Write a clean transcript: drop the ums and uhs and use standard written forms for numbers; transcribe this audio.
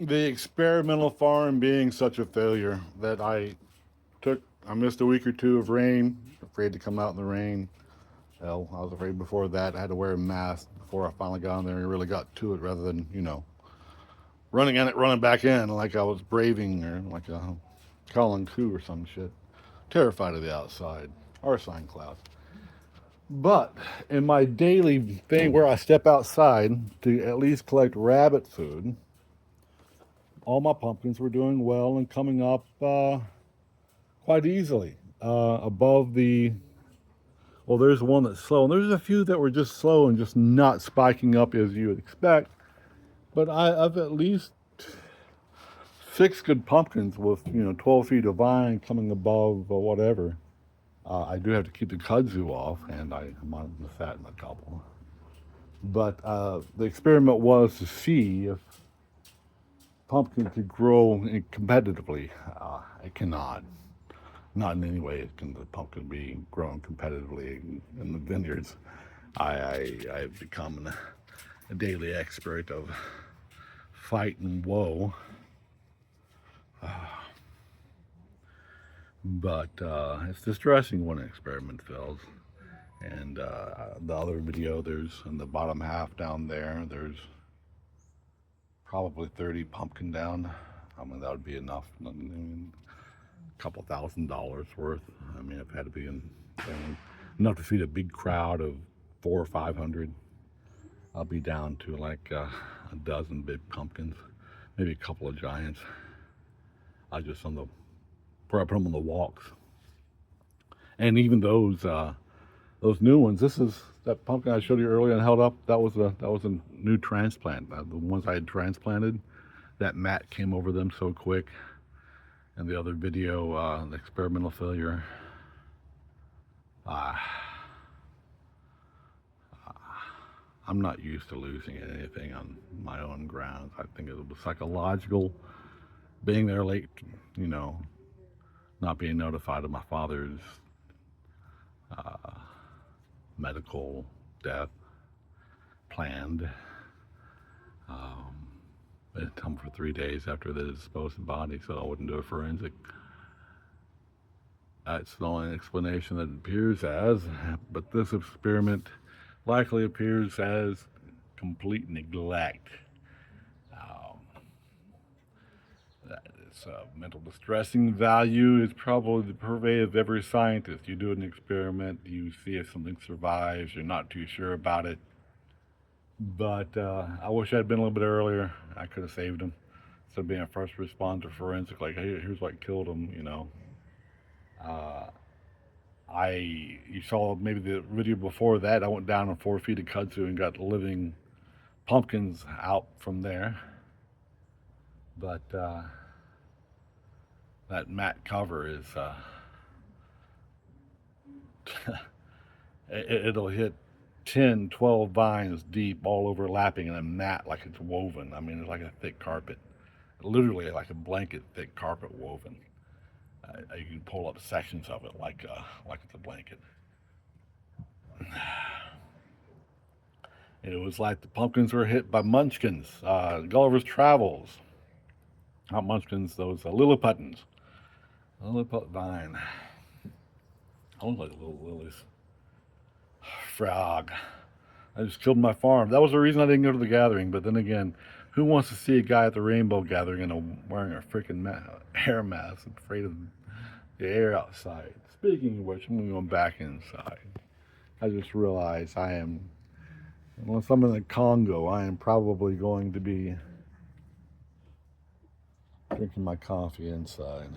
the experimental farm being such a failure that I missed a week or two of rain, afraid to come out in the rain. Hell, I was afraid before that. I had to wear a mask before I finally got in there and really got to it rather than, running in it, running back in like I was braving or like a Colin Coup or some shit. Terrified of the outside. Arsine clouds. But in my daily thing where I step outside to at least collect rabbit food, all my pumpkins were doing well and coming up quite easily. Above the, well, there's one that's slow, and there's a few that were just slow and just not spiking up as you would expect. But I've at least 6 good pumpkins with 12 feet of vine coming above whatever. I do have to keep the kudzu off, and I'm on the fat in a couple. But the experiment was to see if pumpkin could grow competitively. It cannot. Not in any way can the pumpkin be grown competitively in the vineyards. I've become a daily expert of fight and woe. But it's distressing when an experiment fails. And the other video, there's in the bottom half down there, there's probably 30 pumpkin down. I mean, that would be enough. I mean, a couple $1,000 worth. I mean, if it had to be enough to feed a big crowd of 400 or 500, I'll be down to like a dozen big pumpkins, maybe a couple of giants. I just where I put them on the walks, and even those new ones. This is that pumpkin I showed you earlier and held up. That was a new transplant. The ones I had transplanted, that mat came over them so quick. And the other video, the experimental failure. I'm not used to losing anything on my own grounds. I think it was psychological. Being there late, not being notified of my father's medical death planned. It had come for 3 days after the disposed body, so I wouldn't do a forensic. That's the only explanation that it appears as, but this experiment likely appears as complete neglect. That is mental distressing value is probably the purvey of every scientist. You do an experiment, you see if something survives, you're not too sure about it. But I wish I'd been a little bit earlier. I could have saved him. Instead of being a first responder forensic, like, hey, here's what killed him. You saw maybe the video before that. I went down on 4 feet of kudzu and got living pumpkins out from there. But that mat cover is it'll hit 10, 12 vines deep, all overlapping in a mat like it's woven. I mean, it's like a thick carpet, literally like a blanket thick carpet woven. You can pull up sections of it like it's a blanket. It was like the pumpkins were hit by munchkins. Gulliver's Travels. Not munchkins, those Lilliputtans. Lilliput vine. I look like little lilies. Frog. I just killed my farm. That was the reason I didn't go to the gathering. But then again, who wants to see a guy at the rainbow gathering wearing a freaking air mask, afraid of the air outside? Speaking of which, I'm going back inside. I just realized unless I'm in the Congo, I am probably going to be drinking my coffee inside.